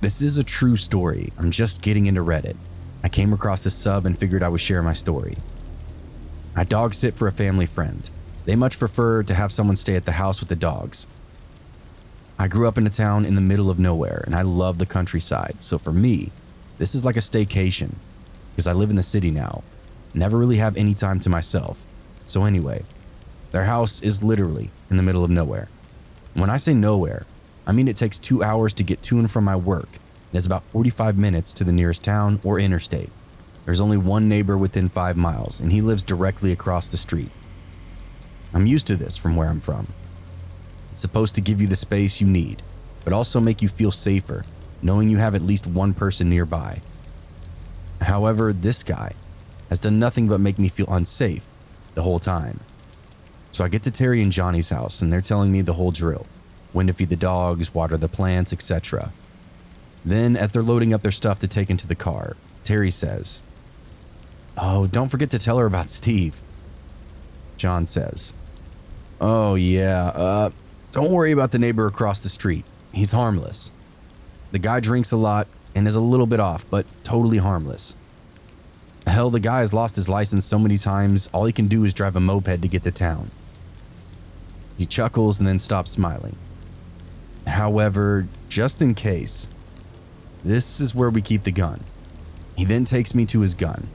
This is a true story. I'm just getting into Reddit. I came across this sub and figured I would share my story. I dog sit for a family friend. They much prefer to have someone stay at the house with the dogs. I grew up in a town in the middle of nowhere and I love the countryside, so for me, this is like a staycation because I live in the city now, never really have any time to myself. So anyway, their house is literally in the middle of nowhere. When I say nowhere, I mean it takes 2 hours to get to and from my work and it's about 45 minutes to the nearest town or interstate. There's only one neighbor within 5 miles and he lives directly across the street. I'm used to this from where I'm from. It's supposed to give you the space you need, but also make you feel safer, knowing you have at least one person nearby. However, this guy has done nothing but make me feel unsafe the whole time. So I get to Terry and Johnny's house and they're telling me the whole drill, when to feed the dogs, water the plants, etc. Then, as they're loading up their stuff to take into the car, Terry says, "Oh, don't forget to tell her about Steve." John says, "Oh yeah, don't worry about the neighbor across the street. He's harmless. The guy drinks a lot and is a little bit off, but totally harmless. Hell, the guy has lost his license so many times, all he can do is drive a moped to get to town." He chuckles and then stops smiling. However, just in case, this is where we keep the gun. He then takes me to his gun,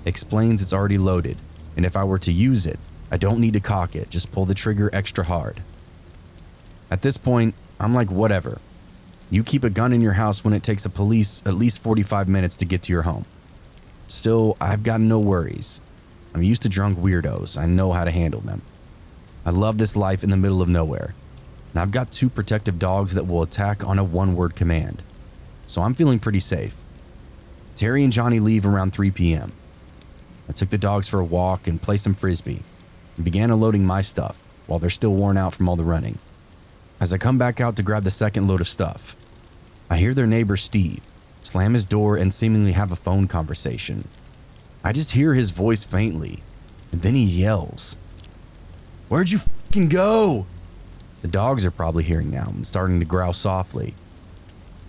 explains it's already loaded, and if I were to use it, I don't need to cock it, just pull the trigger extra hard. At this point, I'm like, whatever. You keep a gun in your house when it takes a police at least 45 minutes to get to your home. Still, I've got no worries. I'm used to drunk weirdos. I know how to handle them. I love this life in the middle of nowhere. And I've got 2 protective dogs that will attack on a 1-word command. So I'm feeling pretty safe. Terry and Johnny leave around 3 p.m. I took the dogs for a walk and played some frisbee and began unloading my stuff while they're still worn out from all the running. As I come back out to grab the second load of stuff, I hear their neighbor Steve slam his door and seemingly have a phone conversation. I just hear his voice faintly, and then he yells, "Where'd you fucking go?" The dogs are probably hearing now and starting to growl softly.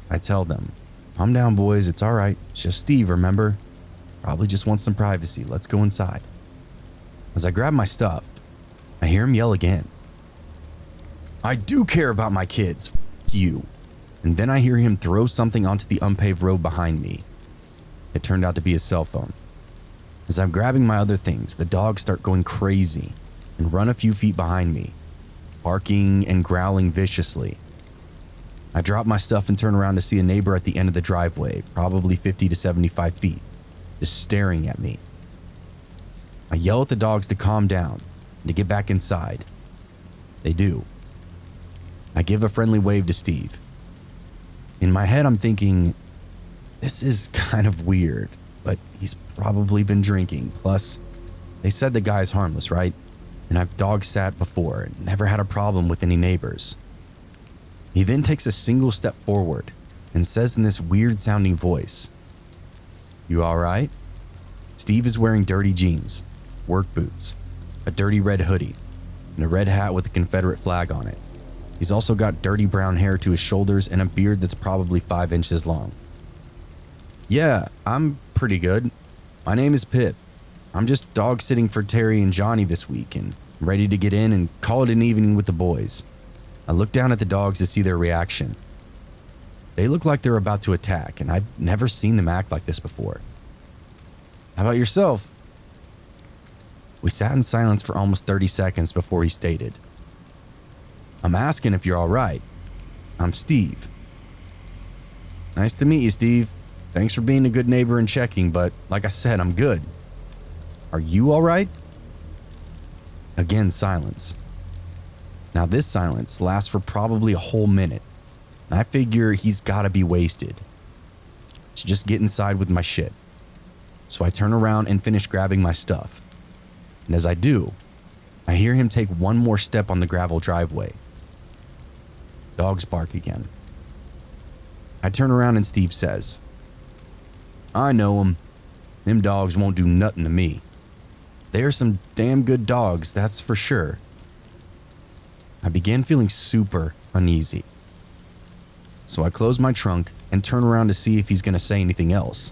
I tell them, "Calm down, boys, it's alright. It's just Steve, remember? Probably just wants some privacy. Let's go inside." As I grab my stuff, I hear him yell again, "I do care about my kids, f you." And then I hear him throw something onto the unpaved road behind me. It turned out to be his cell phone. As I'm grabbing my other things, the dogs start going crazy and run a few feet behind me, barking and growling viciously. I drop my stuff and turn around to see a neighbor at the end of the driveway, probably 50 to 75 feet, just staring at me. I yell at the dogs to calm down and to get back inside. They do. I give a friendly wave to Steve. In my head, I'm thinking, this is kind of weird, but he's probably been drinking. Plus, they said the guy's harmless, right? And I've dog sat before and never had a problem with any neighbors. He then takes a single step forward and says in this weird sounding voice, "You all right?" Steve is wearing dirty jeans, work boots, a dirty red hoodie, and a red hat with a Confederate flag on it. He's also got dirty brown hair to his shoulders and a beard that's probably 5 inches long. "Yeah, I'm pretty good. My name is Pip. I'm just dog sitting for Terry and Johnny this week and ready to get in and call it an evening with the boys." I look down at the dogs to see their reaction. They look like they're about to attack, and I've never seen them act like this before. "How about yourself?" We sat in silence for almost 30 seconds before he stated, "I'm asking if you're all right. I'm Steve." "Nice to meet you, Steve. Thanks for being a good neighbor and checking, but like I said, I'm good. Are you all right?" Again, silence. Now this silence lasts for probably a whole minute, and I figure he's gotta be wasted. So just get inside with my shit. So I turn around and finish grabbing my stuff. And as I do, I hear him take one more step on the gravel driveway. Dogs bark again. I turn around and Steve says, "I know 'em. Them dogs won't do nothing to me. They are some damn good dogs, that's for sure." I began feeling super uneasy. So I closed my trunk and turn around to see if he's going to say anything else.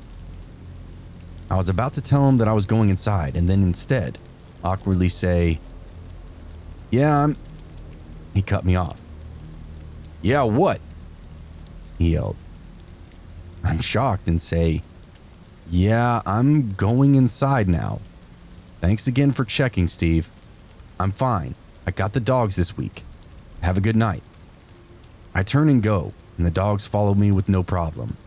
I was about to tell him that I was going inside and then instead awkwardly say, "Yeah, He cut me off. "Yeah, what?" he yelled. I'm shocked and say, "Yeah, I'm going inside now. Thanks again for checking, Steve. I'm fine. I got the dogs this week. Have a good night." I turn and go, and the dogs follow me with no problem.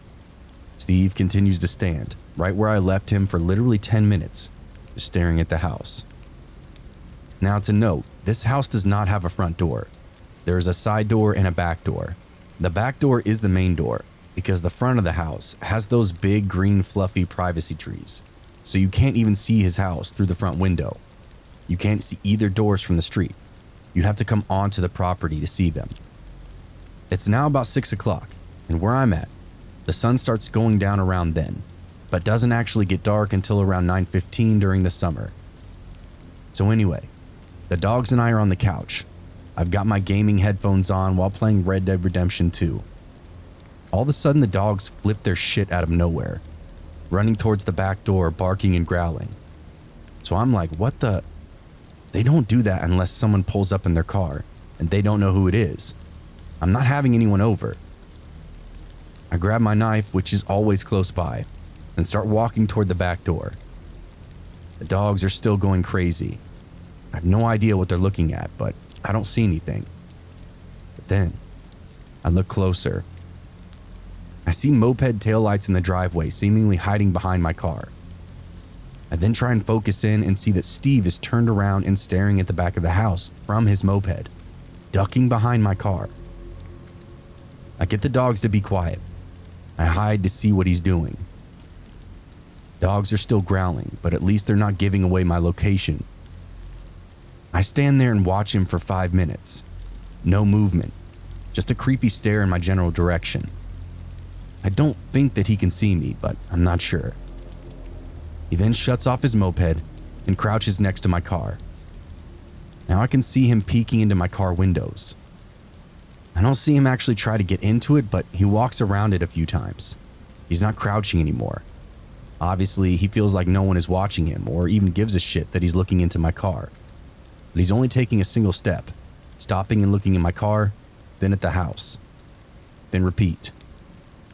Steve continues to stand right where I left him for literally 10 minutes, just staring at the house. Now to note, this house does not have a front door. There is a side door and a back door. The back door is the main door because the front of the house has those big green fluffy privacy trees, so you can't even see his house through the front window. You can't see either doors from the street. You have to come onto the property to see them. It's now about 6 o'clock, and where I'm at, the sun starts going down around then, but doesn't actually get dark until around 9:15 during the summer. So anyway, the dogs and I are on the couch. I've got my gaming headphones on while playing Red Dead Redemption 2. All of a sudden, the dogs flip their shit out of nowhere, running towards the back door, barking and growling. So I'm like, what the? They don't do that unless someone pulls up in their car and they don't know who it is. I'm not having anyone over. I grab my knife, which is always close by, and start walking toward the back door. The dogs are still going crazy. I have no idea what they're looking at, but I don't see anything. But then, I look closer. I see moped taillights in the driveway seemingly hiding behind my car. I then try and focus in and see that Steve is turned around and staring at the back of the house from his moped, ducking behind my car. I get the dogs to be quiet. I hide to see what he's doing. Dogs are still growling, but at least they're not giving away my location. I stand there and watch him for 5 minutes. No movement, just a creepy stare in my general direction. I don't think that he can see me, but I'm not sure. He then shuts off his moped and crouches next to my car. Now I can see him peeking into my car windows. I don't see him actually try to get into it, but he walks around it a few times. He's not crouching anymore. Obviously, he feels like no one is watching him or even gives a shit that he's looking into my car. But he's only taking a single step, stopping and looking in my car, then at the house. Then repeat.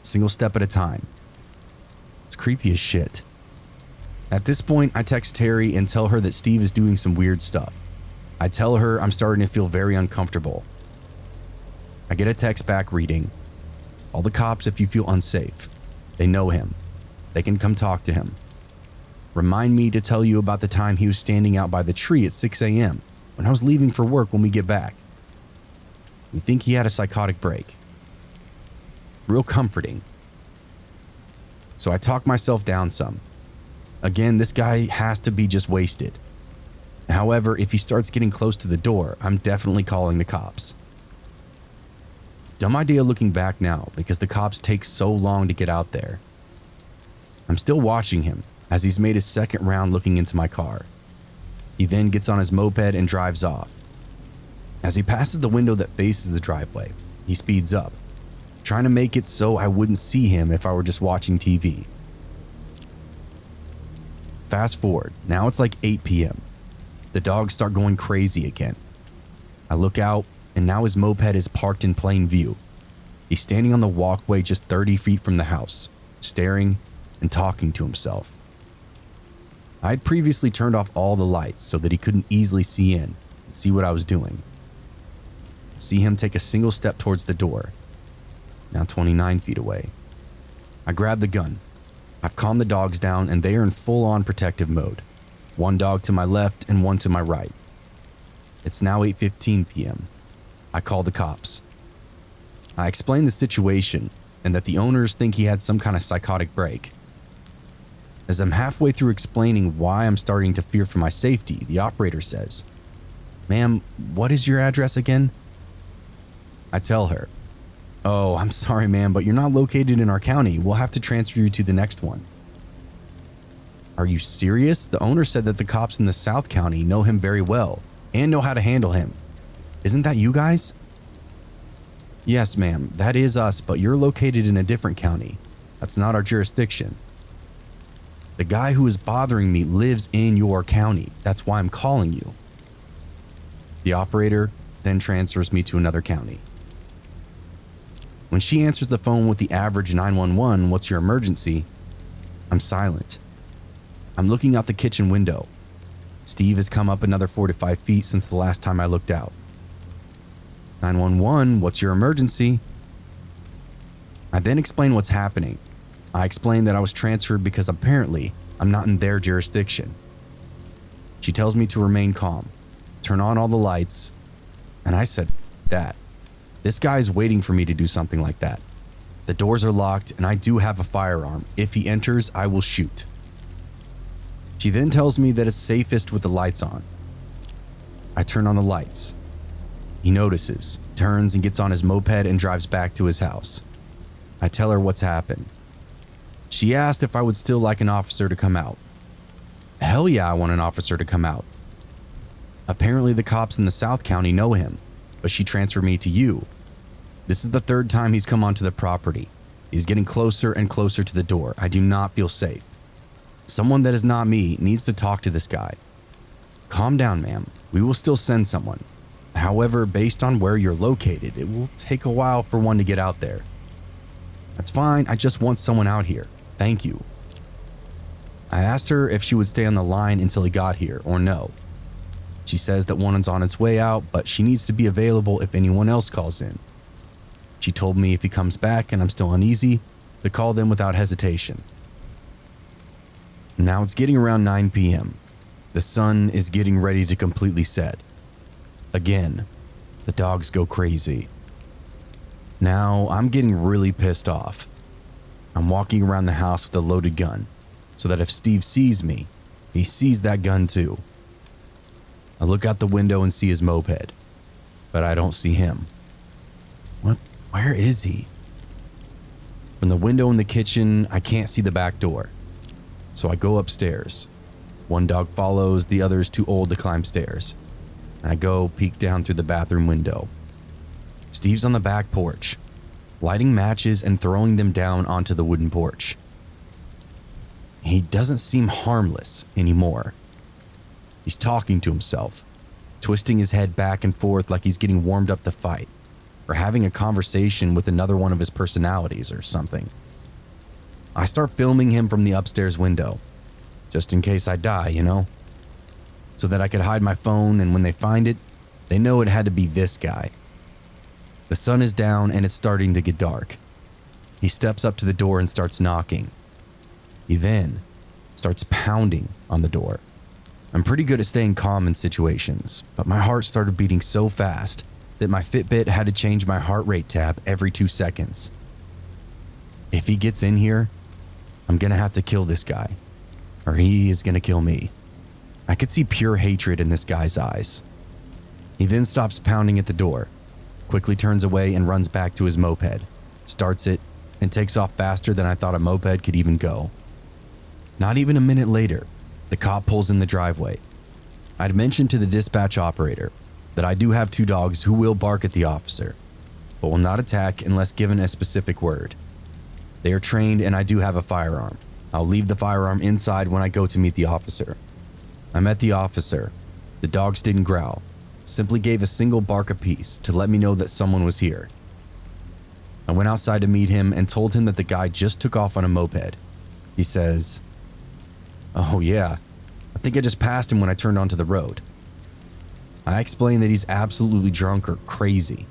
Single step at a time. It's creepy as shit. At this point, I text Terry and tell her that Steve is doing some weird stuff. I tell her I'm starting to feel very uncomfortable. I get a text back reading, "Call the cops if you feel unsafe. They know him. They can come talk to him. Remind me to tell you about the time he was standing out by the tree at 6 a.m. when I was leaving for work when we get back. We think he had a psychotic break." Real comforting. So I talk myself down some. Again, this guy has to be just wasted. However, if he starts getting close to the door, I'm definitely calling the cops. Dumb idea looking back now because the cops take so long to get out there. I'm still watching him as he's made his second round looking into my car. He then gets on his moped and drives off. As he passes the window that faces the driveway, he speeds up, trying to make it so I wouldn't see him if I were just watching TV. Fast forward, now it's like 8 p.m. The dogs start going crazy again. I look out, and now his moped is parked in plain view. He's standing on the walkway just 30 feet from the house, staring and talking to himself. I had previously turned off all the lights so that he couldn't easily see in and see what I was doing. I see him take a single step towards the door, now 29 feet away. I grab the gun. I've calmed the dogs down and they are in full-on protective mode. One dog to my left and one to my right. It's now 8:15 p.m. I call the cops. I explain the situation and that the owners think he had some kind of psychotic break. As I'm halfway through explaining why I'm starting to fear for my safety, the operator says, "Ma'am, what is your address again?" I tell her, "Oh, I'm sorry, ma'am, but you're not located in our county. We'll have to transfer you to the next one." "Are you serious? The owner said that the cops in the South County know him very well and know how to handle him. Isn't that you guys?" Yes, ma'am, that is us, but you're located in a different county. That's not our jurisdiction. The guy who is bothering me lives in your county. That's why I'm calling you. The operator then transfers me to another county. When she answers the phone with the average 911, "What's your emergency?" I'm silent. I'm looking out the kitchen window. Steve has come up another 4 to 5 feet since the last time I looked out. 911, "What's your emergency?" I then explain what's happening. I explain that I was transferred because apparently I'm not in their jurisdiction. She tells me to remain calm, turn on all the lights, and I said, that. This guy's waiting for me to do something like that. The doors are locked and I do have a firearm. If he enters, I will shoot. She then tells me that it's safest with the lights on. I turn on the lights. He notices, turns and gets on his moped and drives back to his house. I tell her what's happened. She asked if I would still like an officer to come out. Hell yeah, I want an officer to come out. Apparently the cops in the South County know him, but she transferred me to you. This is the third time he's come onto the property. He's getting closer and closer to the door. I do not feel safe. Someone that is not me needs to talk to this guy. Calm down, ma'am. We will still send someone. However, based on where you're located, it will take a while for one to get out there. That's fine. I just want someone out here. Thank you. I asked her if she would stay on the line until he got here or no. She says that one is on its way out, but she needs to be available if anyone else calls in. She told me if he comes back and I'm still uneasy, to call them without hesitation. Now it's getting around 9 p.m. The sun is getting ready to completely set. Again, the dogs go crazy. Now I'm getting really pissed off. I'm walking around the house with a loaded gun, so that if Steve sees me, he sees that gun too. I look out the window and see his moped, but I don't see him. Where is he? From the window in the kitchen, I can't see the back door, so I go upstairs. One dog follows, the other is too old to climb stairs. I go peek down through the bathroom window. Steve's on the back porch, lighting matches and throwing them down onto the wooden porch. He doesn't seem harmless anymore. He's talking to himself, twisting his head back and forth like he's getting warmed up to fight, or having a conversation with another one of his personalities or something. I start filming him from the upstairs window, just in case I die, you know? So that I could hide my phone, and when they find it, they know it had to be this guy. The sun is down and it's starting to get dark. He steps up to the door and starts knocking. He then starts pounding on the door. I'm pretty good at staying calm in situations, but my heart started beating so fast that my Fitbit had to change my heart rate tab every 2 seconds. If he gets in here, I'm gonna have to kill this guy, or he is gonna kill me. I could see pure hatred in this guy's eyes. He then stops pounding at the door, quickly turns away and runs back to his moped, starts it, and takes off faster than I thought a moped could even go. Not even a minute later, the cop pulls in the driveway. I'd mentioned to the dispatch operator that I do have 2 dogs who will bark at the officer, but will not attack unless given a specific word. They are trained and I do have a firearm. I'll leave the firearm inside when I go to meet the officer. I met the officer. The dogs didn't growl, simply gave a single bark apiece to let me know that someone was here. I went outside to meet him and told him that the guy just took off on a moped. He says, "Oh yeah, I think I just passed him when I turned onto the road." I explained that he's absolutely drunk or crazy,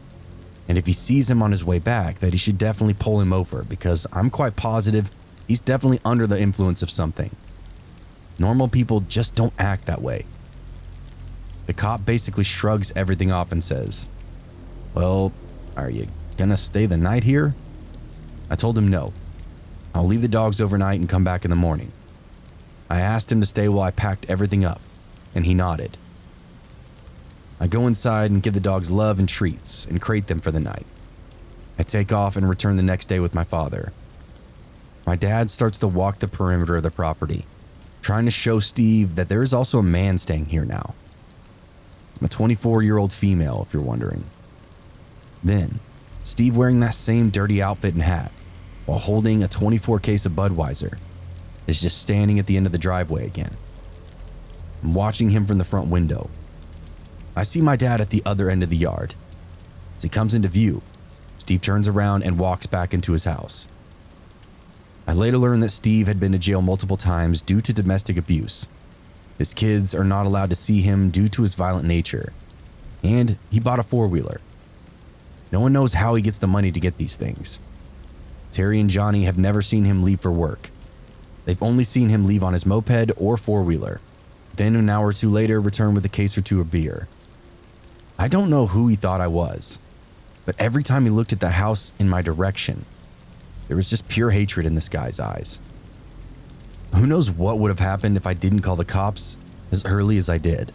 and if he sees him on his way back, that he should definitely pull him over because I'm quite positive he's definitely under the influence of something. Normal people just don't act that way. The cop basically shrugs everything off and says, "Well, are you gonna stay the night here?" I told him no. I'll leave the dogs overnight and come back in the morning. I asked him to stay while I packed everything up, and he nodded. I go inside and give the dogs love and treats and crate them for the night. I take off and return the next day with my father. My dad starts to walk the perimeter of the property, trying to show Steve that there is also a man staying here now. I'm a 24-year-old female, if you're wondering. Then, Steve wearing that same dirty outfit and hat, while holding a 24 case of Budweiser, is just standing at the end of the driveway again. I'm watching him from the front window. I see my dad at the other end of the yard. As he comes into view, Steve turns around and walks back into his house. I later learned that Steve had been to jail multiple times due to domestic abuse. His kids are not allowed to see him due to his violent nature, and he bought a four-wheeler. No one knows how he gets the money to get these things. Terry and Johnny have never seen him leave for work. They've only seen him leave on his moped or four-wheeler, then an hour or two later return with a case or two of beer. I don't know who he thought I was, but every time he looked at the house in my direction, there was just pure hatred in this guy's eyes. Who knows what would have happened if I didn't call the cops as early as I did.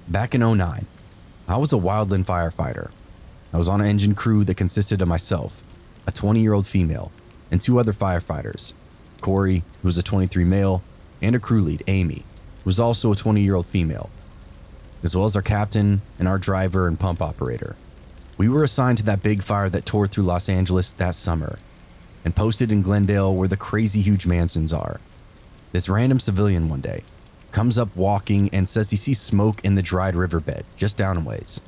Back in 2009, I was a wildland firefighter. I was on an engine crew that consisted of myself, a 20-year-old female, and two other firefighters, Corey, who was a 23 male, and a crew lead, Amy, who was also a 20-year-old female, as well as our captain and our driver and pump operator. We were assigned to that big fire that tore through Los Angeles that summer and posted in Glendale where the crazy huge mansions are. This random civilian one day comes up walking and says he sees smoke in the dried riverbed just down a ways.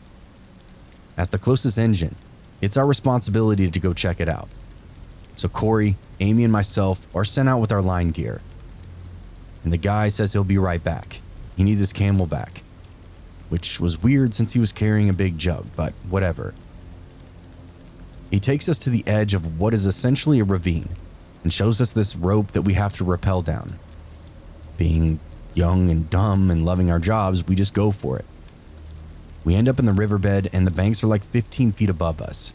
As the closest engine, it's our responsibility to go check it out. So Corey, Amy, and myself are sent out with our line gear. And the guy says he'll be right back. He needs his camel back, which was weird since he was carrying a big jug, but whatever. He takes us to the edge of what is essentially a ravine and shows us this rope that we have to rappel down. Being young and dumb and loving our jobs, we just go for it. We end up in the riverbed and the banks are like 15 feet above us,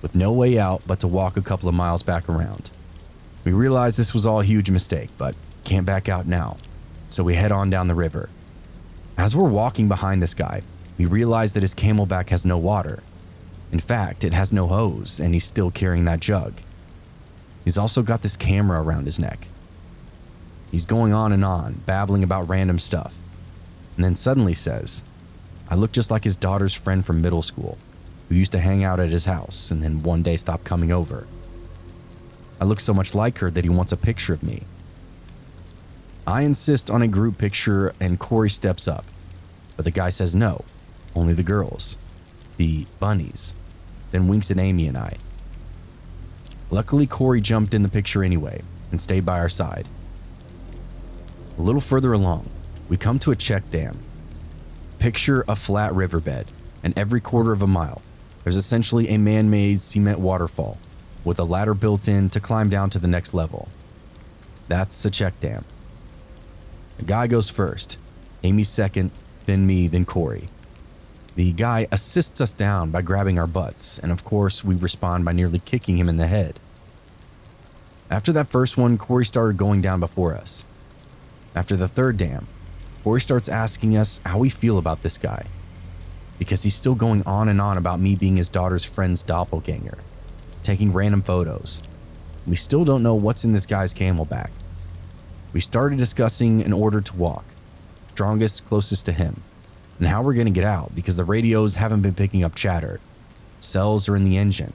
with no way out but to walk a couple of miles back around. We realize this was all a huge mistake, but can't back out now, so we head on down the river. As we're walking behind this guy, we realize that his camelback has no water. In fact, it has no hose, and he's still carrying that jug. He's also got this camera around his neck. He's going on, babbling about random stuff, and then suddenly says, "I look just like his daughter's friend from middle school, who used to hang out at his house and then one day stopped coming over. I look so much like her that he wants a picture of me." I insist on a group picture and Corey steps up, but the guy says no, only the girls, the bunnies, then winks at Amy and I. Luckily, Corey jumped in the picture anyway and stayed by our side. A little further along, we come to a check dam. Picture a flat riverbed, and every quarter of a mile, there's essentially a man-made cement waterfall with a ladder built in to climb down to the next level. That's a check dam. The guy goes first, Amy second, then me, then Corey. The guy assists us down by grabbing our butts, and of course we respond by nearly kicking him in the head. After that first one, Corey started going down before us. After the third dam, Corey starts asking us how we feel about this guy, because he's still going on and on about me being his daughter's friend's doppelganger, taking random photos. We still don't know what's in this guy's camelback. We started discussing an order to walk, strongest closest to him, and how we're going to get out because the radios haven't been picking up chatter. Cells are in the engine,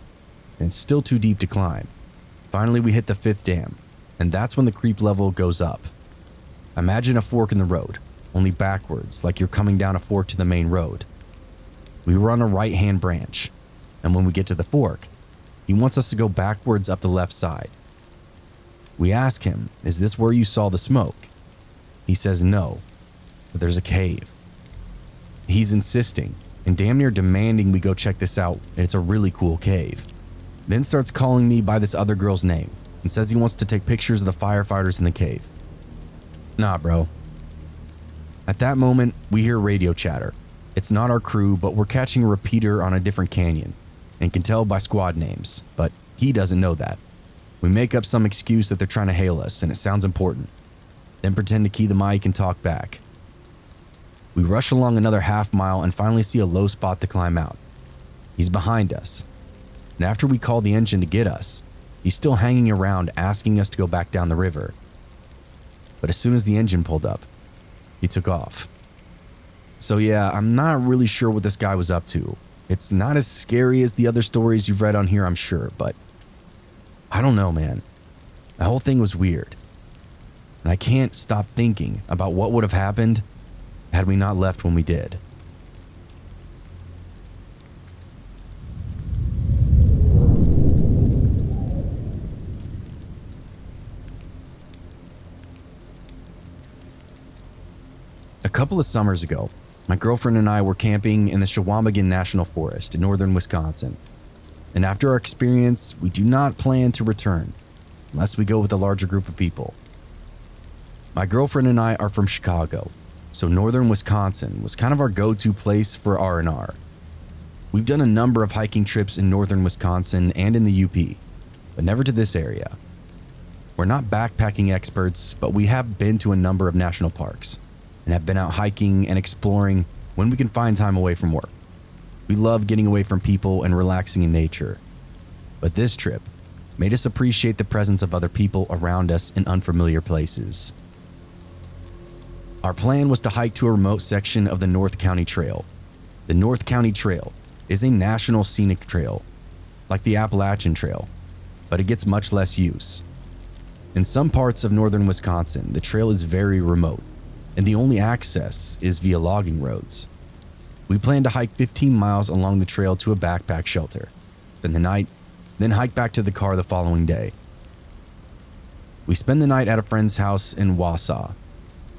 and it's still too deep to climb. Finally, we hit the fifth dam, and that's when the creep level goes up. Imagine a fork in the road, only backwards, like you're coming down a fork to the main road. We were on a right-hand branch, and when we get to the fork, he wants us to go backwards up the left side. We ask him, "Is this where you saw the smoke?" He says no, but there's a cave. He's insisting and damn near demanding we go check this out, and it's a really cool cave. Then starts calling me by this other girl's name and says he wants to take pictures of the firefighters in the cave. Nah, bro. At that moment, we hear radio chatter. It's not our crew, but we're catching a repeater on a different canyon and can tell by squad names, but he doesn't know that. We make up some excuse that they're trying to hail us and it sounds important, then pretend to key the mic and talk back. We rush along another half mile and finally see a low spot to climb out. He's behind us, and after we call the engine to get us, He's still hanging around asking us to go back down the river. But as soon as the engine pulled up, he took off. So yeah, I'm not really sure what this guy was up to. It's not as scary as the other stories you've read on here, I'm sure, but I don't know, man. The whole thing was weird. And I can't stop thinking about what would have happened had we not left when we did. A couple of summers ago, my girlfriend and I were camping in the Chequamegon National Forest in northern Wisconsin. And after our experience, we do not plan to return unless we go with a larger group of people. My girlfriend and I are from Chicago, so northern Wisconsin was kind of our go-to place for R&R. We've done a number of hiking trips in northern Wisconsin and in the UP, but never to this area. We're not backpacking experts, but we have been to a number of national parks and have been out hiking and exploring when we can find time away from work. We love getting away from people and relaxing in nature. But this trip made us appreciate the presence of other people around us in unfamiliar places. Our plan was to hike to a remote section of the North County Trail. The North County Trail is a national scenic trail, like the Appalachian Trail, but it gets much less use. In some parts of northern Wisconsin, the trail is very remote, and the only access is via logging roads. We plan to hike 15 miles along the trail to a backpack shelter, spend the night, then hike back to the car the following day. We spend the night at a friend's house in Wausau,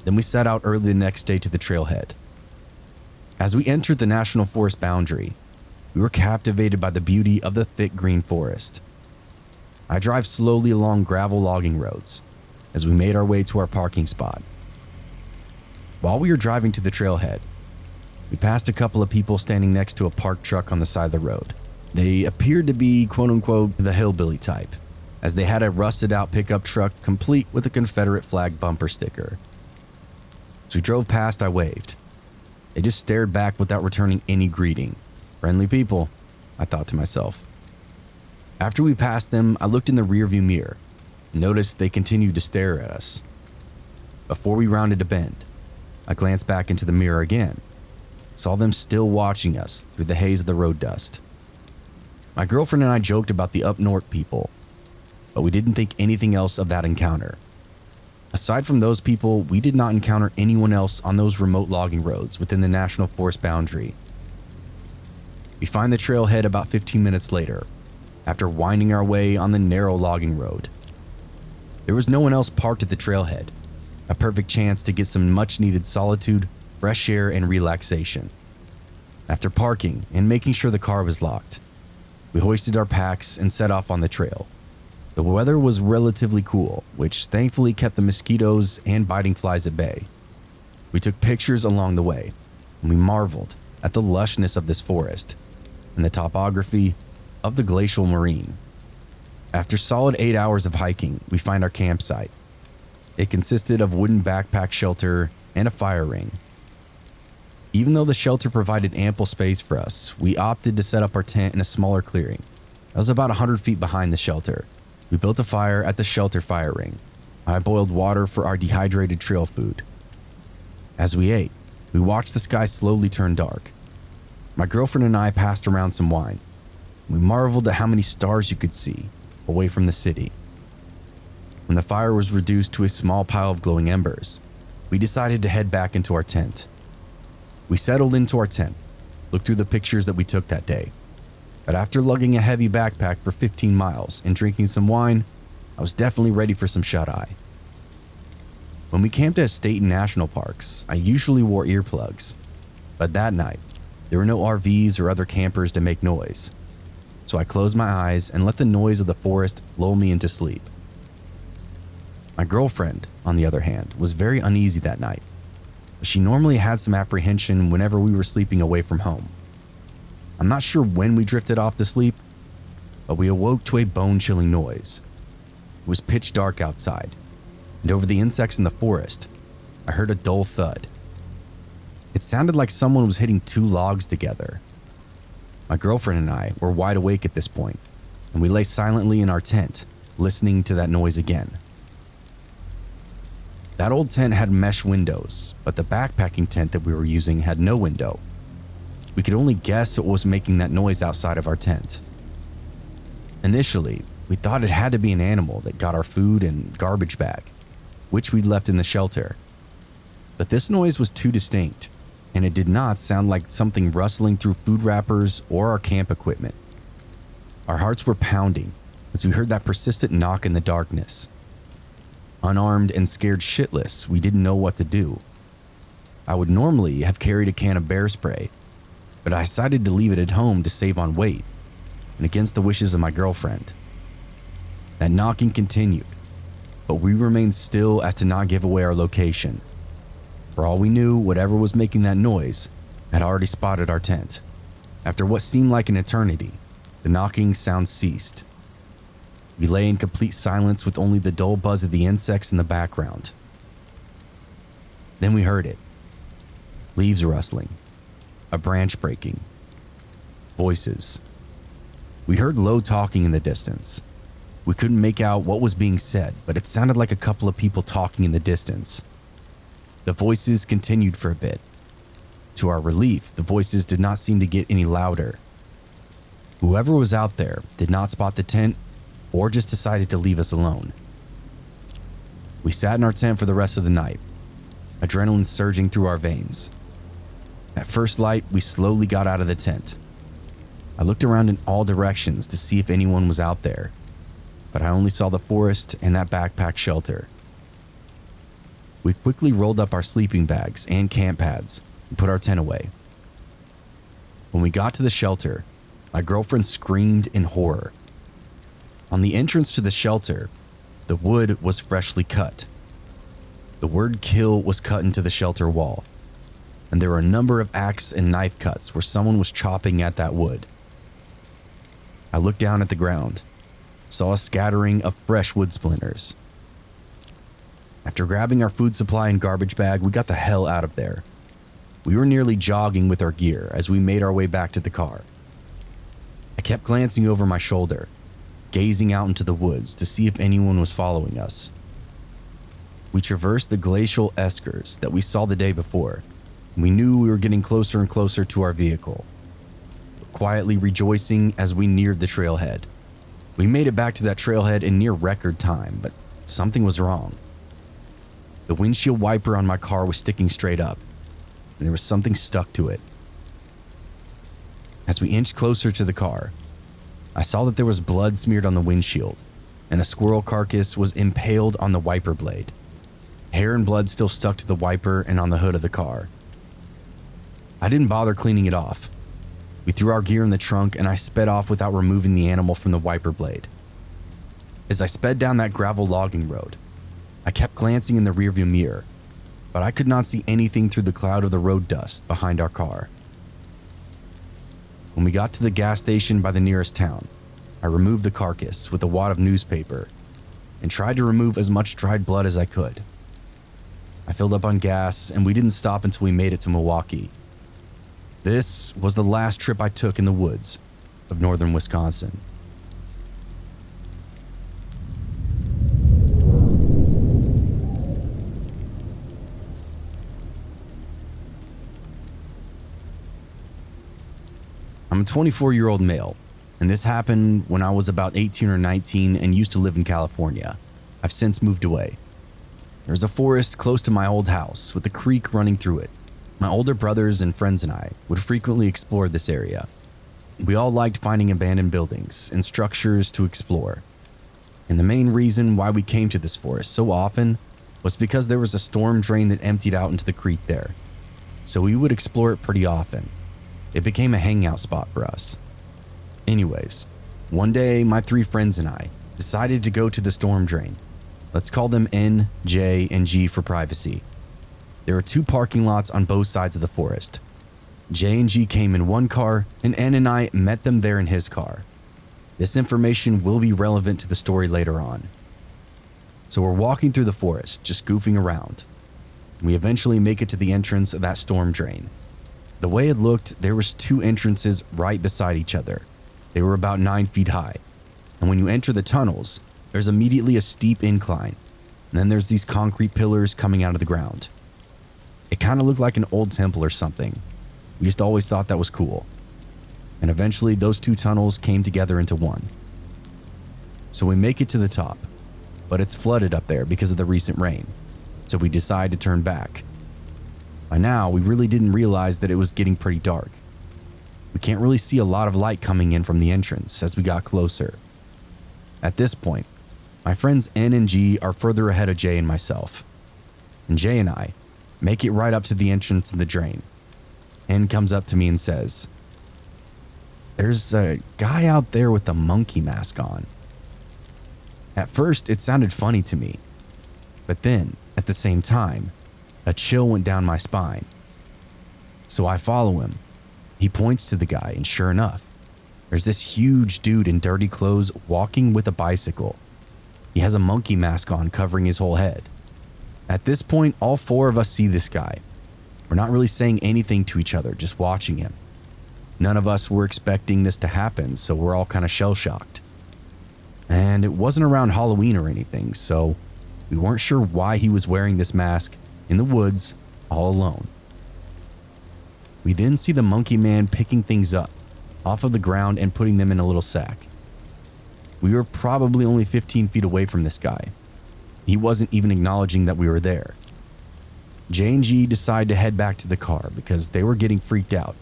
then we set out early the next day to the trailhead. As we entered the national forest boundary, we were captivated by the beauty of the thick green forest. I drive slowly along gravel logging roads as we made our way to our parking spot. While we were driving to the trailhead, we passed a couple of people standing next to a parked truck on the side of the road. They appeared to be quote-unquote the hillbilly type, as they had a rusted-out pickup truck complete with a Confederate flag bumper sticker. As we drove past, I waved. They just stared back without returning any greeting. Friendly people, I thought to myself. After we passed them, I looked in the rearview mirror and noticed they continued to stare at us. Before we rounded a bend, I glanced back into the mirror again, saw them still watching us through the haze of the road dust. My girlfriend and I joked about the up north people, but we didn't think anything else of that encounter. Aside from those people, we did not encounter anyone else on those remote logging roads within the national forest boundary. We find the trailhead about 15 minutes later, after winding our way on the narrow logging road. There was no one else parked at the trailhead, a perfect chance to get some much-needed solitude, fresh air, and relaxation. After parking and making sure the car was locked, we hoisted our packs and set off on the trail. The weather was relatively cool, which thankfully kept the mosquitoes and biting flies at bay. We took pictures along the way, and we marveled at the lushness of this forest and the topography of the glacial moraine. After solid 8 hours of hiking, we find our campsite. It consisted of a wooden backpack shelter and a fire ring. Even though the shelter provided ample space for us, we opted to set up our tent in a smaller clearing. That was about 100 feet behind the shelter. We built a fire at the shelter fire ring. I boiled water for our dehydrated trail food. As we ate, we watched the sky slowly turn dark. My girlfriend and I passed around some wine. We marveled at how many stars you could see away from the city. When the fire was reduced to a small pile of glowing embers, we decided to head back into our tent. We settled into our tent, looked through the pictures that we took that day. But after lugging a heavy backpack for 15 miles and drinking some wine, I was definitely ready for some shut-eye. When we camped at state and national parks, I usually wore earplugs. But that night, there were no RVs or other campers to make noise. So I closed my eyes and let the noise of the forest lull me into sleep. My girlfriend, on the other hand, was very uneasy that night. She normally had some apprehension whenever we were sleeping away from home. I'm not sure when we drifted off to sleep, but we awoke to a bone-chilling noise. It was pitch dark outside, and over the insects in the forest, I heard a dull thud. It sounded like someone was hitting two logs together. My girlfriend and I were wide awake at this point, and we lay silently in our tent, listening to that noise again. That old tent had mesh windows, but the backpacking tent that we were using had no window. We could only guess what was making that noise outside of our tent. Initially, we thought it had to be an animal that got our food and garbage bag, which we'd left in the shelter. But this noise was too distinct, and it did not sound like something rustling through food wrappers or our camp equipment. Our hearts were pounding as we heard that persistent knock in the darkness. Unarmed and scared shitless, we didn't know what to do. I would normally have carried a can of bear spray, but I decided to leave it at home to save on weight, and against the wishes of my girlfriend. That knocking continued, but we remained still as to not give away our location. For all we knew, whatever was making that noise had already spotted our tent. After what seemed like an eternity, the knocking sound ceased. We lay in complete silence with only the dull buzz of the insects in the background. Then we heard it. Leaves rustling, a branch breaking, voices. We heard low talking in the distance. We couldn't make out what was being said, but it sounded like a couple of people talking in the distance. The voices continued for a bit. To our relief, the voices did not seem to get any louder. Whoever was out there did not spot the tent or just decided to leave us alone. We sat in our tent for the rest of the night, adrenaline surging through our veins. At first light, we slowly got out of the tent. I looked around in all directions to see if anyone was out there, but I only saw the forest and that backpack shelter. We quickly rolled up our sleeping bags and camp pads and put our tent away. When we got to the shelter, my girlfriend screamed in horror. On the entrance to the shelter, the wood was freshly cut. The word "kill" was cut into the shelter wall, and there were a number of axe and knife cuts where someone was chopping at that wood. I looked down at the ground, saw a scattering of fresh wood splinters. After grabbing our food supply and garbage bag, we got the hell out of there. We were nearly jogging with our gear as we made our way back to the car. I kept glancing over my shoulder, gazing out into the woods to see if anyone was following us. We traversed the glacial eskers that we saw the day before, and we knew we were getting closer and closer to our vehicle, quietly rejoicing as we neared the trailhead. We made it back to that trailhead in near record time, but something was wrong. The windshield wiper on my car was sticking straight up, and there was something stuck to it. As we inched closer to the car, I saw that there was blood smeared on the windshield, and a squirrel carcass was impaled on the wiper blade. Hair and blood still stuck to the wiper and on the hood of the car. I didn't bother cleaning it off. We threw our gear in the trunk, and I sped off without removing the animal from the wiper blade. As I sped down that gravel logging road, I kept glancing in the rearview mirror, but I could not see anything through the cloud of the road dust behind our car. When we got to the gas station by the nearest town, I removed the carcass with a wad of newspaper and tried to remove as much dried blood as I could. I filled up on gas, and we didn't stop until we made it to Milwaukee. This was the last trip I took in the woods of northern Wisconsin. I'm a 24-year-old male, and this happened when I was about 18 or 19 and used to live in California. I've since moved away. There's a forest close to my old house with a creek running through it. My older brothers and friends and I would frequently explore this area. We all liked finding abandoned buildings and structures to explore. And the main reason why we came to this forest so often was because there was a storm drain that emptied out into the creek there. So we would explore it pretty often. It became a hangout spot for us. Anyways, one day my 3 friends and I decided to go to the storm drain. Let's call them N, J, and G for privacy. There were 2 parking lots on both sides of the forest. J and G came in one car, and N and I met them there in his car. This information will be relevant to the story later on. So we're walking through the forest, just goofing around. We eventually make it to the entrance of that storm drain. The way it looked, there was 2 entrances right beside each other. They were about 9 feet high, and when you enter the tunnels, There's immediately a steep incline, and then there's these concrete pillars coming out of the ground. It kind of looked like an old temple or something. We just always thought that was cool. And eventually those two tunnels came together into one. So we make it to the top, but it's flooded up there because of the recent rain. So we decide to turn back. By now, we really didn't realize that it was getting pretty dark. We can't really see a lot of light coming in from the entrance as we got closer. At this point, my friends N and G are further ahead of Jay and myself. And Jay and I make it right up to the entrance of the drain. N comes up to me and says, "There's a guy out there with a monkey mask on." At first, it sounded funny to me, but then, at the same time, a chill went down my spine. So I follow him. He points to the guy, and sure enough, there's this huge dude in dirty clothes walking with a bicycle. He has a monkey mask on covering his whole head. At this point, all four of us see this guy. We're not really saying anything to each other, just watching him. None of us were expecting this to happen, so we're all kind of shell-shocked. And it wasn't around Halloween or anything, so we weren't sure why he was wearing this mask in the woods all alone. We then see the monkey man picking things up off of the ground and putting them in a little sack. We were probably only 15 feet away from this guy. He wasn't even acknowledging that we were there. J and G decided to head back to the car because they were getting freaked out.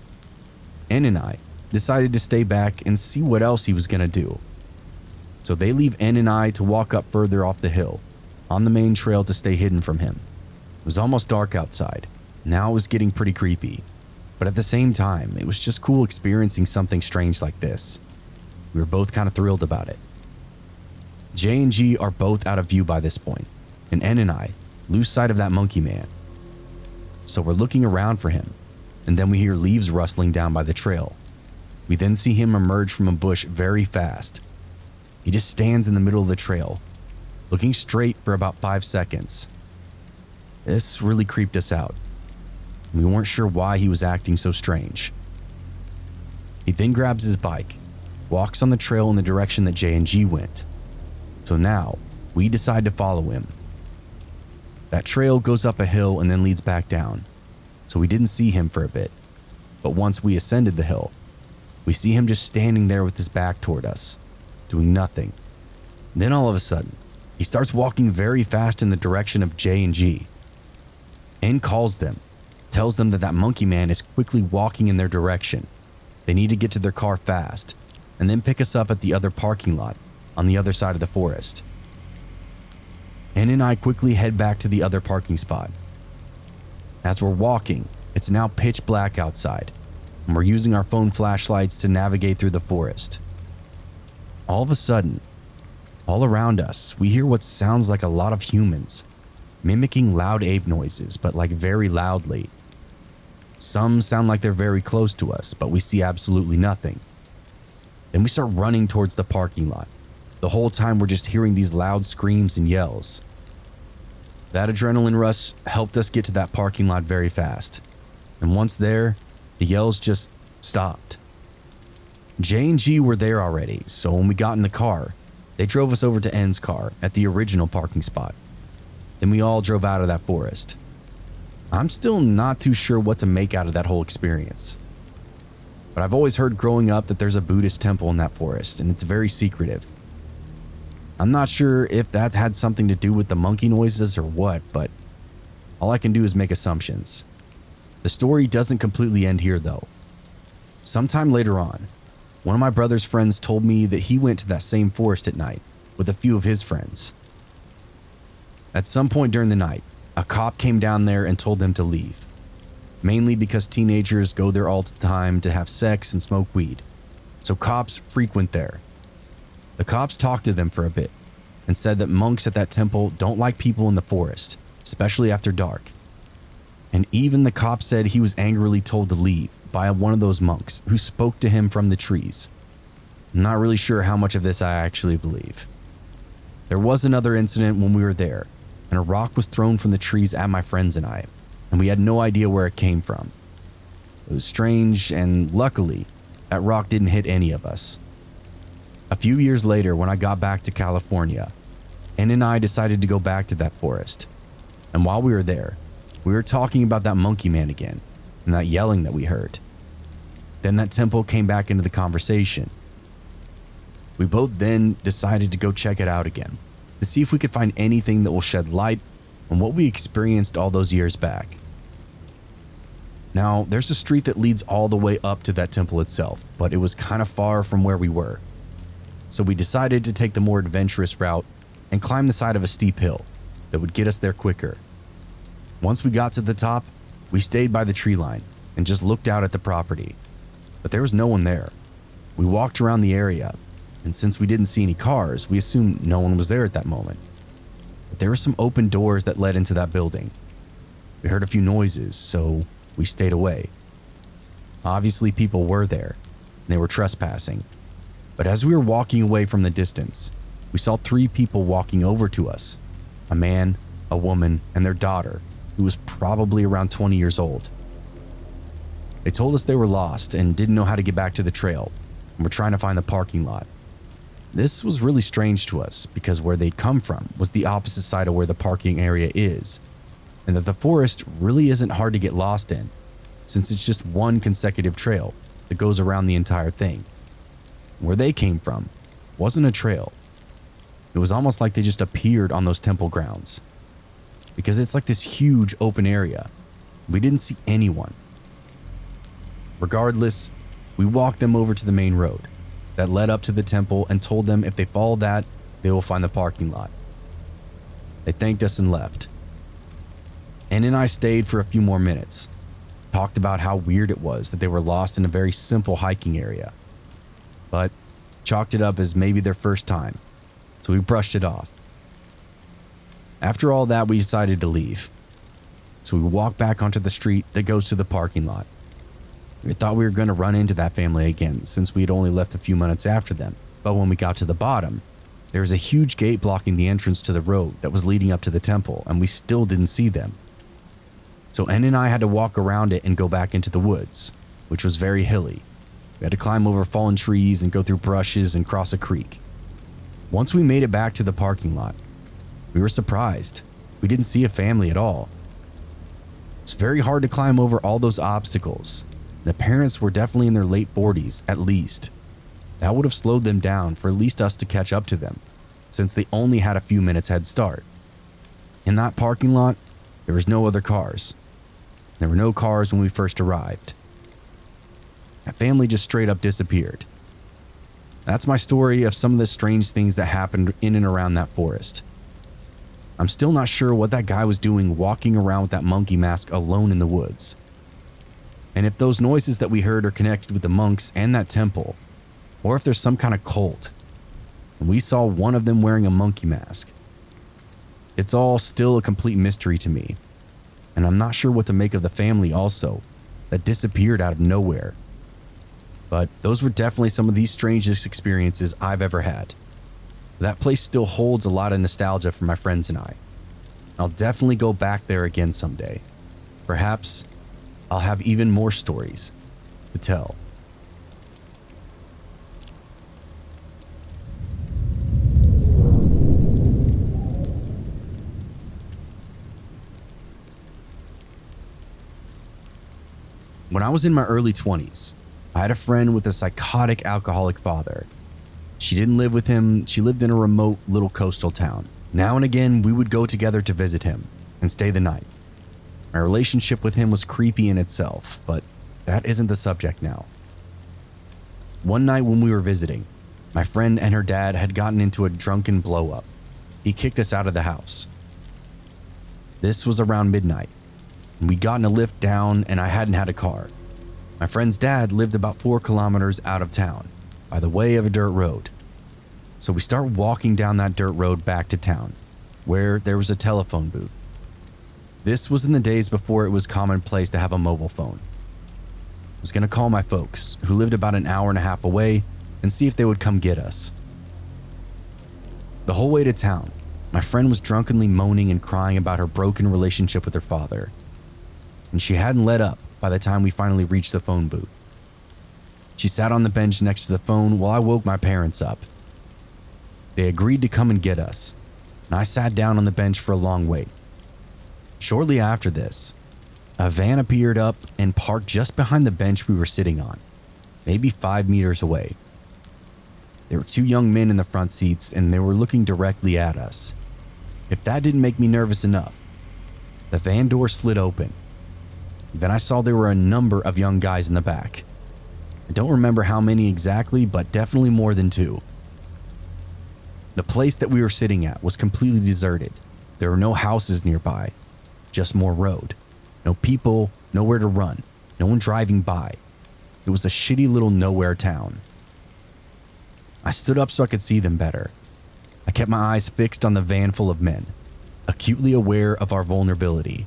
N and I decided to stay back and see what else he was going to do. So they leave N and I to walk up further off the hill on the main trail to stay hidden from him. It was almost dark outside. Now it was getting pretty creepy. But at the same time, it was just cool experiencing something strange like this. We were both kind of thrilled about it. J and G are both out of view by this point, and N and I lose sight of that monkey man. So we're looking around for him, and then we hear leaves rustling down by the trail. We then see him emerge from a bush very fast. He just stands in the middle of the trail, looking straight for about 5 seconds. This really creeped us out. We weren't sure why he was acting so strange. He then grabs his bike, walks on the trail in the direction that J and G went. So now, we decide to follow him. That trail goes up a hill and then leads back down, so we didn't see him for a bit. But once we ascended the hill, we see him just standing there with his back toward us, doing nothing. Then all of a sudden, he starts walking very fast in the direction of J and G. N calls them, tells them that monkey man is quickly walking in their direction. They need to get to their car fast, and then pick us up at the other parking lot on the other side of the forest. N and I quickly head back to the other parking spot. As we're walking, it's now pitch black outside, and we're using our phone flashlights to navigate through the forest. All of a sudden, all around us, we hear what sounds like a lot of humans, mimicking loud ape noises, but like very loudly. Some sound like they're very close to us, but we see absolutely nothing. Then we start running towards the parking lot. The whole time we're just hearing these loud screams and yells. That adrenaline rush helped us get to that parking lot very fast. And once there, the yells just stopped. J and G were there already, so when we got in the car, they drove us over to N's car at the original parking spot. Then we all drove out of that forest. I'm still not too sure what to make out of that whole experience. But I've always heard growing up that there's a Buddhist temple in that forest, and it's very secretive. I'm not sure if that had something to do with the monkey noises or what, but all I can do is make assumptions. The story doesn't completely end here though. Sometime later on, one of my brother's friends told me that he went to that same forest at night with a few of his friends. At some point during the night, a cop came down there and told them to leave, mainly because teenagers go there all the time to have sex and smoke weed, so cops frequent there. The cops talked to them for a bit and said that monks at that temple don't like people in the forest, especially after dark. And even the cop said he was angrily told to leave by one of those monks who spoke to him from the trees. I'm not really sure how much of this I actually believe. There was another incident when we were there, and a rock was thrown from the trees at my friends and I, and we had no idea where it came from. It was strange, and luckily, that rock didn't hit any of us. A few years later, when I got back to California, Ann and I decided to go back to that forest. And while we were there, we were talking about that monkey man again and that yelling that we heard. Then that temple came back into the conversation. We both then decided to go check it out again to see if we could find anything that will shed light on what we experienced all those years back. Now, there's a street that leads all the way up to that temple itself, but it was kind of far from where we were. So we decided to take the more adventurous route and climb the side of a steep hill that would get us there quicker. Once we got to the top, we stayed by the tree line and just looked out at the property, but there was no one there. We walked around the area, and since we didn't see any cars, we assumed no one was there at that moment. But there were some open doors that led into that building. We heard a few noises, so we stayed away. Obviously, people were there, and they were trespassing. But as we were walking away from the distance, we saw 3 people walking over to us. A man, a woman, and their daughter, who was probably around 20 years old. They told us they were lost and didn't know how to get back to the trail, and were trying to find the parking lot. This was really strange to us because where they'd come from was the opposite side of where the parking area is, and that the forest really isn't hard to get lost in, since it's just one consecutive trail that goes around the entire thing. Where they came from wasn't a trail. It was almost like they just appeared on those temple grounds, because it's like this huge open area. We didn't see anyone. Regardless, we walked them over to the main road that led up to the temple and told them if they follow that, they will find the parking lot. They thanked us and left. Ann and I stayed for a few more minutes, talked about how weird it was that they were lost in a very simple hiking area, but chalked it up as maybe their first time, so we brushed it off. After all that, we decided to leave, so we walked back onto the street that goes to the parking lot. We thought we were going to run into that family again since we had only left a few minutes after them, but when we got to the bottom, there was a huge gate blocking the entrance to the road that was leading up to the temple, and we still didn't see them. So Ann and I had to walk around it and go back into the woods, which was very hilly. We had to climb over fallen trees and go through brushes and cross a creek. Once we made it back to the parking lot, we were surprised. We didn't see a family at all. It's very hard to climb over all those obstacles. The parents were definitely in their late 40s at least. That would have slowed them down for at least us to catch up to them, since they only had a few minutes head start. In that parking lot, there was no other cars. There were no cars when we first arrived. That family just straight up disappeared. That's my story of some of the strange things that happened in and around that forest. I'm still not sure what that guy was doing walking around with that monkey mask alone in the woods. And if those noises that we heard are connected with the monks and that temple, or if there's some kind of cult, and we saw one of them wearing a monkey mask. It's all still a complete mystery to me, and I'm not sure what to make of the family also, that disappeared out of nowhere. But those were definitely some of the strangest experiences I've ever had. That place still holds a lot of nostalgia for my friends and I. I'll definitely go back there again someday. Perhaps I'll have even more stories to tell. When I was in my early 20s, I had a friend with a psychotic alcoholic father. She didn't live with him, she lived in a remote little coastal town. Now and again, we would go together to visit him and stay the night. My relationship with him was creepy in itself, but that isn't the subject now. One night when we were visiting, my friend and her dad had gotten into a drunken blow-up. He kicked us out of the house. This was around midnight, and we'd gotten a lift down and I hadn't had a car. My friend's dad lived about 4 kilometers out of town, by the way of a dirt road. So we start walking down that dirt road back to town, where there was a telephone booth. This was in the days before it was commonplace to have a mobile phone. I was going to call my folks, who lived about an hour and a half away, and see if they would come get us. The whole way to town, my friend was drunkenly moaning and crying about her broken relationship with her father, and she hadn't let up by the time we finally reached the phone booth. She sat on the bench next to the phone while I woke my parents up. They agreed to come and get us, and I sat down on the bench for a long wait. Shortly after this, a van appeared up and parked just behind the bench we were sitting on, maybe 5 meters away. There were 2 young men in the front seats and they were looking directly at us. If that didn't make me nervous enough, the van door slid open. Then I saw there were a number of young guys in the back. I don't remember how many exactly, but definitely more than 2. The place that we were sitting at was completely deserted. There were no houses nearby, just more road. No people, nowhere to run, no one driving by. It was a shitty little nowhere town. I stood up so I could see them better. I kept my eyes fixed on the van full of men, acutely aware of our vulnerability.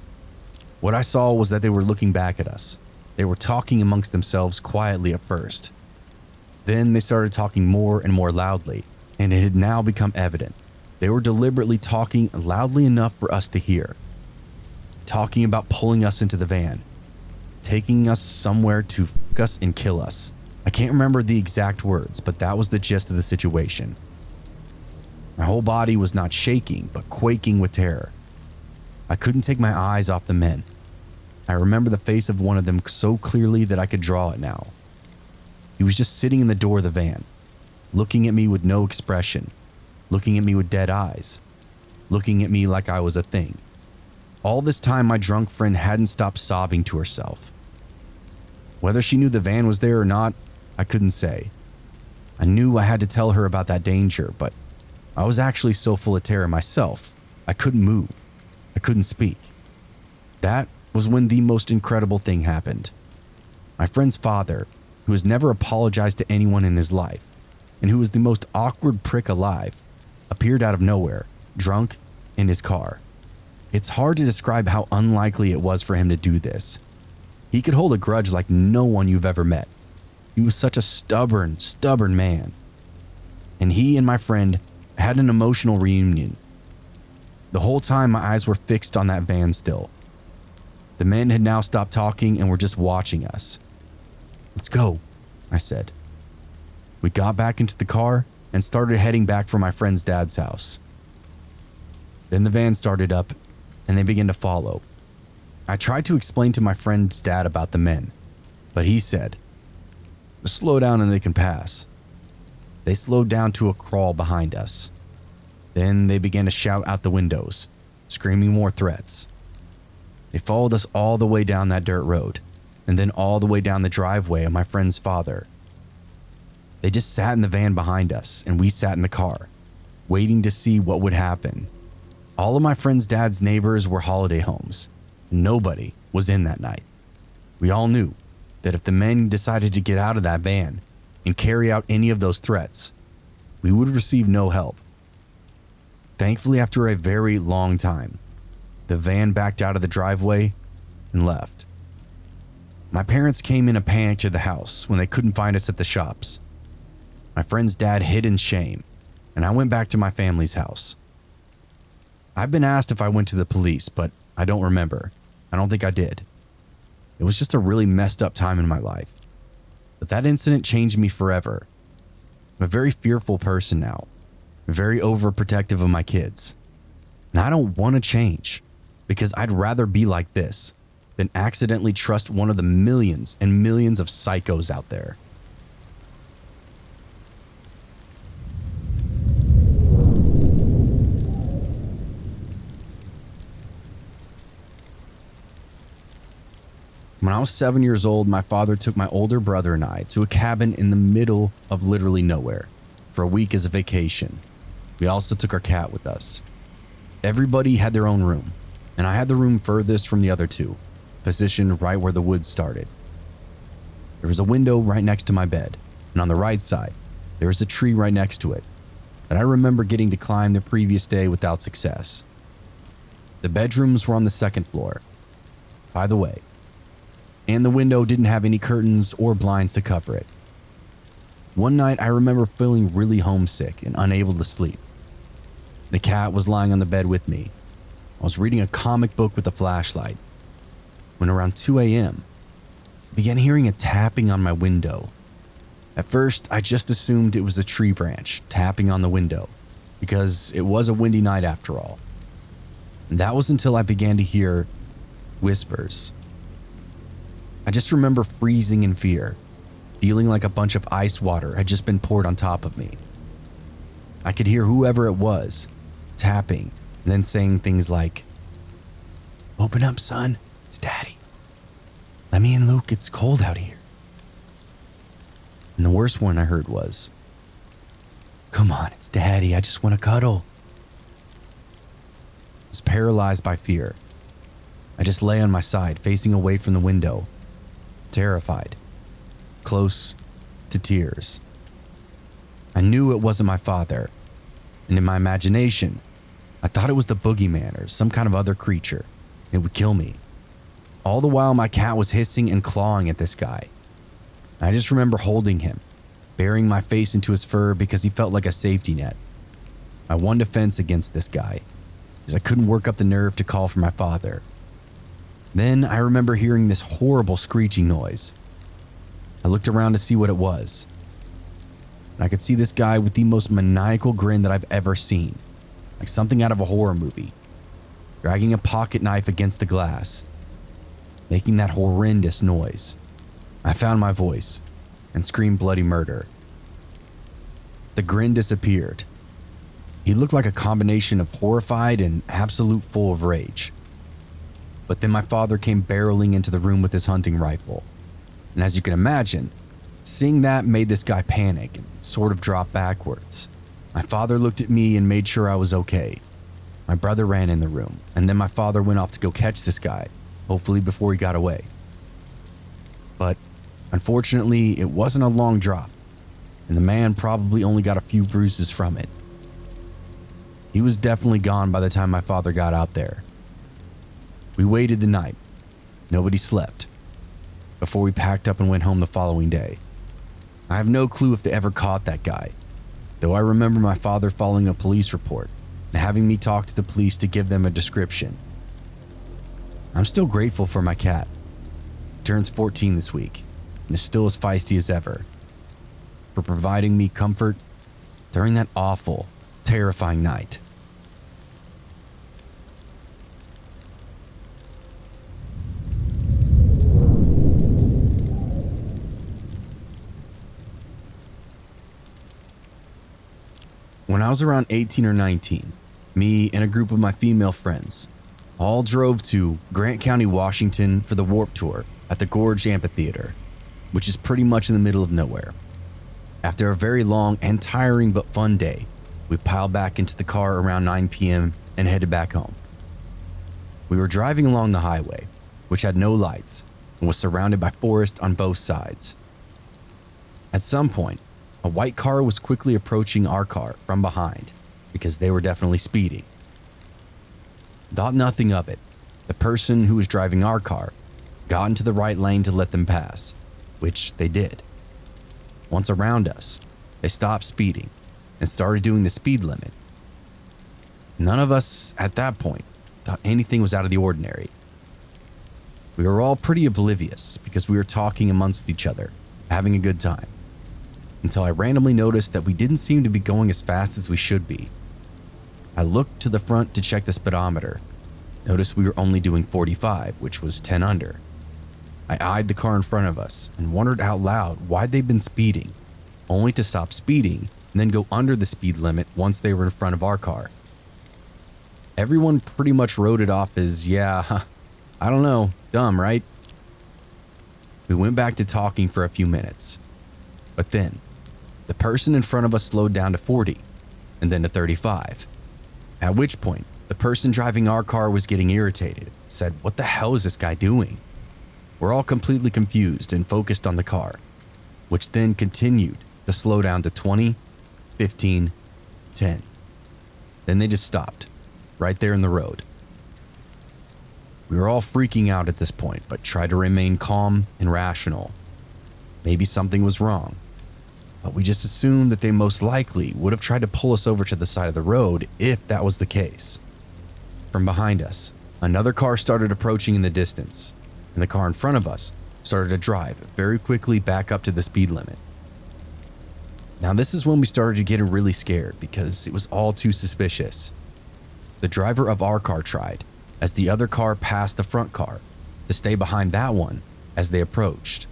What I saw was that they were looking back at us. They were talking amongst themselves quietly at first. Then they started talking more and more loudly, and it had now become evident. They were deliberately talking loudly enough for us to hear. Talking about pulling us into the van, taking us somewhere to fuck us and kill us. I can't remember the exact words, but that was the gist of the situation. My whole body was not shaking, but quaking with terror. I couldn't take my eyes off the men. I remember the face of one of them so clearly that I could draw it now. He was just sitting in the door of the van, looking at me with no expression, looking at me with dead eyes, looking at me like I was a thing. All this time, my drunk friend hadn't stopped sobbing to herself. Whether she knew the van was there or not, I couldn't say. I knew I had to tell her about that danger, but I was actually so full of terror myself, I couldn't move. I couldn't speak. That was when the most incredible thing happened. My friend's father, who has never apologized to anyone in his life, and who was the most awkward prick alive, appeared out of nowhere, drunk, in his car. It's hard to describe how unlikely it was for him to do this. He could hold a grudge like no one you've ever met. He was such a stubborn man. And he and my friend had an emotional reunion. The whole time my eyes were fixed on that van still. The men had now stopped talking and were just watching us. "Let's go," I said. We got back into the car and started heading back for my friend's dad's house. Then the van started up and they began to follow. I tried to explain to my friend's dad about the men, but he said, "Slow down and they can pass." They slowed down to a crawl behind us. Then they began to shout out the windows, screaming more threats. They followed us all the way down that dirt road, and then all the way down the driveway of my friend's father. They just sat in the van behind us, and we sat in the car, waiting to see what would happen. All of my friend's dad's neighbors were holiday homes, and nobody was in that night. We all knew that if the men decided to get out of that van and carry out any of those threats, we would receive no help. Thankfully, after a very long time, the van backed out of the driveway and left. My parents came in a panic to the house when they couldn't find us at the shops. My friend's dad hid in shame, and I went back to my family's house. I've been asked if I went to the police, but I don't remember. I don't think I did. It was just a really messed up time in my life. But that incident changed me forever. I'm a very fearful person now. I'm very overprotective of my kids. And I don't want to change, because I'd rather be like this than accidentally trust one of the millions and millions of psychos out there. When I was 7 years old, my father took my older brother and I to a cabin in the middle of literally nowhere for a week as a vacation. We also took our cat with us. Everybody had their own room, and I had the room furthest from the other two, positioned right where the woods started. There was a window right next to my bed, and on the right side, there was a tree right next to it that I remember getting to climb the previous day without success. The bedrooms were on the second floor, by the way, and the window didn't have any curtains or blinds to cover it. One night, I remember feeling really homesick and unable to sleep. The cat was lying on the bed with me. I was reading a comic book with a flashlight when around 2 a.m., I began hearing a tapping on my window. At first, I just assumed it was a tree branch tapping on the window because it was a windy night after all. And that was until I began to hear whispers. I just remember freezing in fear, feeling like a bunch of ice water had just been poured on top of me. I could hear whoever it was tapping and then saying things like, "Open up, son. It's Daddy. Let me in, Luke. It's cold out here." And the worst one I heard was, "Come on, it's Daddy. I just want to cuddle." I was paralyzed by fear. I just lay on my side, facing away from the window, terrified, close to tears. I knew it wasn't my father, and in my imagination, I thought it was the boogeyman or some kind of other creature. It would kill me. All the while, my cat was hissing and clawing at this guy. I just remember holding him, burying my face into his fur because he felt like a safety net. My one defense against this guy is I couldn't work up the nerve to call for my father. Then I remember hearing this horrible screeching noise. I looked around to see what it was, and I could see this guy with the most maniacal grin that I've ever seen, like something out of a horror movie, dragging a pocket knife against the glass, making that horrendous noise. I found my voice and screamed bloody murder. The grin disappeared. He looked like a combination of horrified and absolute full of rage. But then my father came barreling into the room with his hunting rifle. And as you can imagine, seeing that made this guy panic and sort of drop backwards. My father looked at me and made sure I was okay. My brother ran in the room, and then my father went off to go catch this guy, hopefully before he got away. But unfortunately, it wasn't a long drop, and the man probably only got a few bruises from it. He was definitely gone by the time my father got out there. We waited the night. Nobody slept. Before we packed up and went home the following day. I have no clue if they ever caught that guy, though I remember my father filing a police report and having me talk to the police to give them a description. I'm still grateful for my cat. He turns 14 this week and is still as feisty as ever, for providing me comfort during that awful, terrifying night. When I was around 18 or 19, me and a group of my female friends all drove to Grant County, Washington for the Warped Tour at the Gorge Amphitheater, which is pretty much in the middle of nowhere. After a very long and tiring but fun day, we piled back into the car around 9 p.m. and headed back home. We were driving along the highway, which had no lights and was surrounded by forest on both sides. At some point, a white car was quickly approaching our car from behind because they were definitely speeding. Thought nothing of it. The person who was driving our car got into the right lane to let them pass, which they did. Once around us, they stopped speeding and started doing the speed limit. None of us at that point thought anything was out of the ordinary. We were all pretty oblivious because we were talking amongst each other, having a good time, until I randomly noticed that we didn't seem to be going as fast as we should be. I looked to the front to check the speedometer, noticed we were only doing 45, which was 10 under. I eyed the car in front of us and wondered out loud why they'd been speeding, only to stop speeding and then go under the speed limit once they were in front of our car. Everyone pretty much wrote it off as, yeah, I don't know, dumb, right? We went back to talking for a few minutes, but then the person in front of us slowed down to 40 and then to 35, at which point the person driving our car was getting irritated, said, "What the hell is this guy doing?" We're all completely confused and focused on the car, which then continued to slow down to 20, 15, 10. Then they just stopped, right there in the road. We were all freaking out at this point, but tried to remain calm and rational. Maybe something was wrong, but we just assumed that they most likely would have tried to pull us over to the side of the road if that was the case. From behind us, another car started approaching in the distance, and the car in front of us started to drive very quickly back up to the speed limit. Now, this is when we started to get really scared because it was all too suspicious. The driver of our car tried, as the other car passed the front car, to stay behind that one as they approached.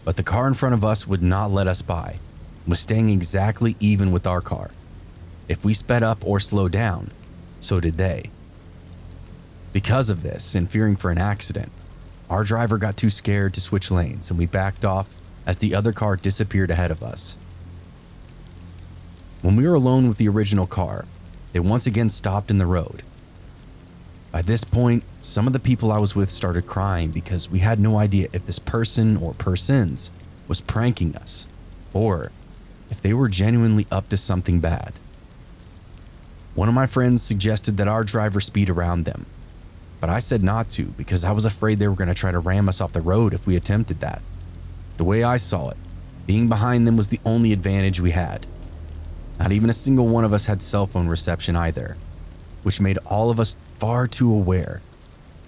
But the car in front of us would not let us by, and was staying exactly even with our car. If we sped up or slowed down, so did they. Because of this, and fearing for an accident, our driver got too scared to switch lanes and we backed off as the other car disappeared ahead of us. When we were alone with the original car, they once again stopped in the road. By this point, some of the people I was with started crying because we had no idea if this person or persons was pranking us, or if they were genuinely up to something bad. One of my friends suggested that our driver speed around them, but I said not to because I was afraid they were going to try to ram us off the road if we attempted that. The way I saw it, being behind them was the only advantage we had. Not even a single one of us had cell phone reception either, which made all of us far too aware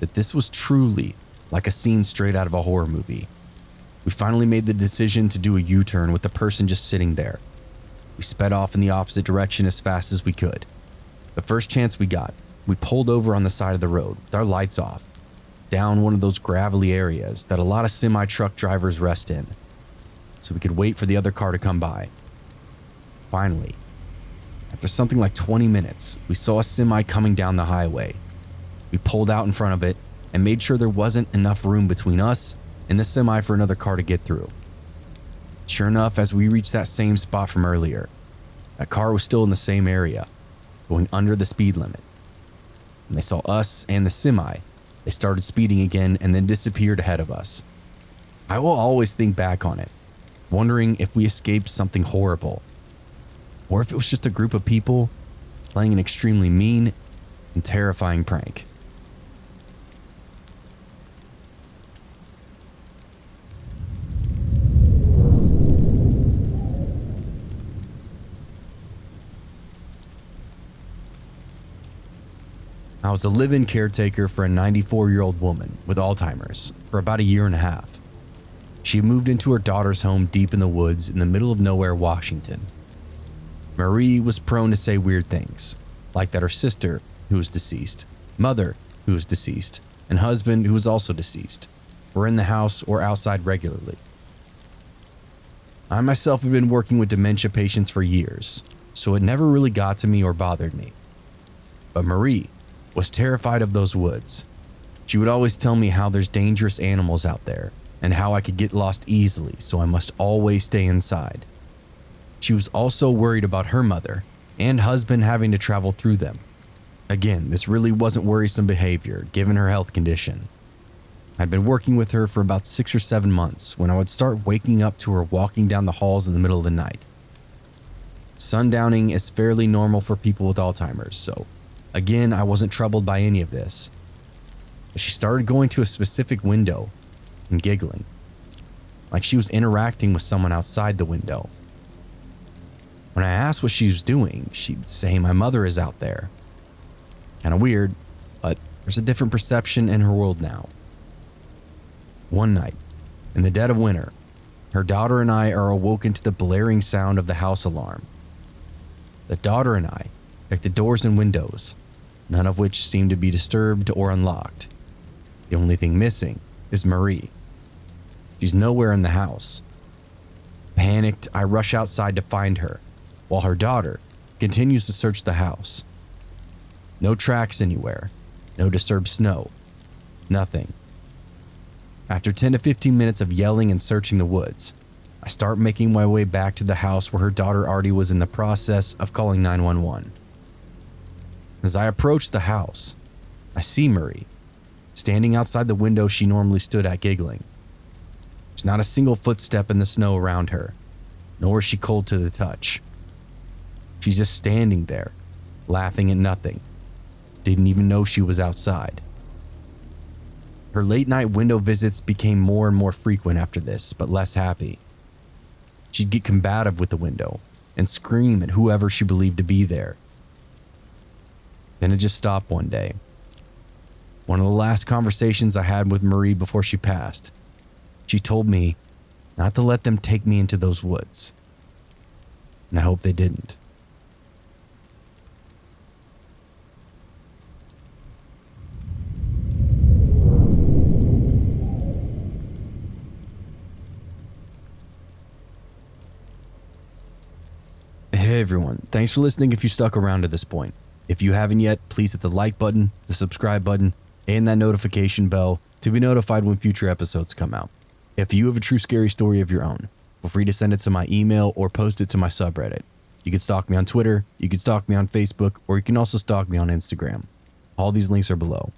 that this was truly like a scene straight out of a horror movie. We finally made the decision to do a U-turn with the person just sitting there. We sped off in the opposite direction as fast as we could. The first chance we got, we pulled over on the side of the road with our lights off, down one of those gravelly areas that a lot of semi-truck drivers rest in, so we could wait for the other car to come by. Finally, after something like 20 minutes, we saw a semi coming down the highway. We pulled out in front of it and made sure there wasn't enough room between us and the semi for another car to get through. Sure enough, as we reached that same spot from earlier, that car was still in the same area, going under the speed limit. When they saw us and the semi, they started speeding again and then disappeared ahead of us. I will always think back on it, wondering if we escaped something horrible, or if it was just a group of people playing an extremely mean and terrifying prank. I was a live-in caretaker for a 94-year-old woman with Alzheimer's for about a year and a half. She moved into her daughter's home deep in the woods in the middle of nowhere, Washington. Marie was prone to say weird things, like that her sister, who was deceased, mother, who was deceased, and husband, who was also deceased, were in the house or outside regularly. I myself had been working with dementia patients for years, so it never really got to me or bothered me. But Marie was terrified of those woods. She would always tell me how there's dangerous animals out there and how I could get lost easily, so I must always stay inside. She was also worried about her mother and husband having to travel through them. Again, this really wasn't worrisome behavior given her health condition. I'd been working with her for about 6 or 7 months when I would start waking up to her walking down the halls in the middle of the night. Sundowning is fairly normal for people with Alzheimer's, so again, I wasn't troubled by any of this. But she started going to a specific window and giggling, like she was interacting with someone outside the window. When I asked what she was doing, she'd say, "My mother is out there." Kinda weird, but there's a different perception in her world now. One night, in the dead of winter, her daughter and I are awoken to the blaring sound of the house alarm. The daughter and I check the doors and windows, none of which seem to be disturbed or unlocked. The only thing missing is Marie. She's nowhere in the house. Panicked, I rush outside to find her, while her daughter continues to search the house. No tracks anywhere, no disturbed snow, nothing. After 10 to 15 minutes of yelling and searching the woods, I start making my way back to the house where her daughter already was in the process of calling 911. As I approach the house, I see Marie, standing outside the window she normally stood at giggling. There's not a single footstep in the snow around her, nor is she cold to the touch. She's just standing there, laughing at nothing. Didn't even know she was outside. Her late night window visits became more and more frequent after this, but less happy. She'd get combative with the window and scream at whoever she believed to be there. Then it just stopped one day. One of the last conversations I had with Marie before she passed, she told me not to let them take me into those woods. And I hope they didn't. Hey everyone, thanks for listening if you stuck around to this point. If you haven't yet, please hit the like button, the subscribe button, and that notification bell to be notified when future episodes come out. If you have a true scary story of your own, feel free to send it to my email or post it to my subreddit. You can stalk me on Twitter, you can stalk me on Facebook, or you can also stalk me on Instagram. All these links are below.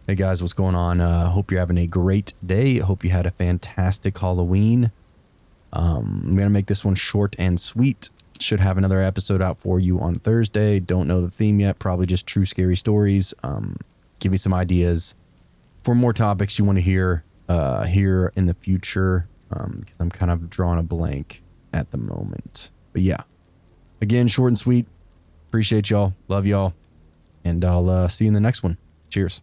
Hey guys, what's going on? Hope you're having a great day. Hope you had a fantastic Halloween. I'm going to make this one short and sweet. Should have another episode out for you on Thursday. Don't know the theme yet. Probably just true scary stories. Give me some ideas for more topics you want to hear here in the future. Because I'm kind of drawing a blank at the moment. But yeah, again, short and sweet. Appreciate y'all. Love y'all. And I'll see you in the next one. Cheers.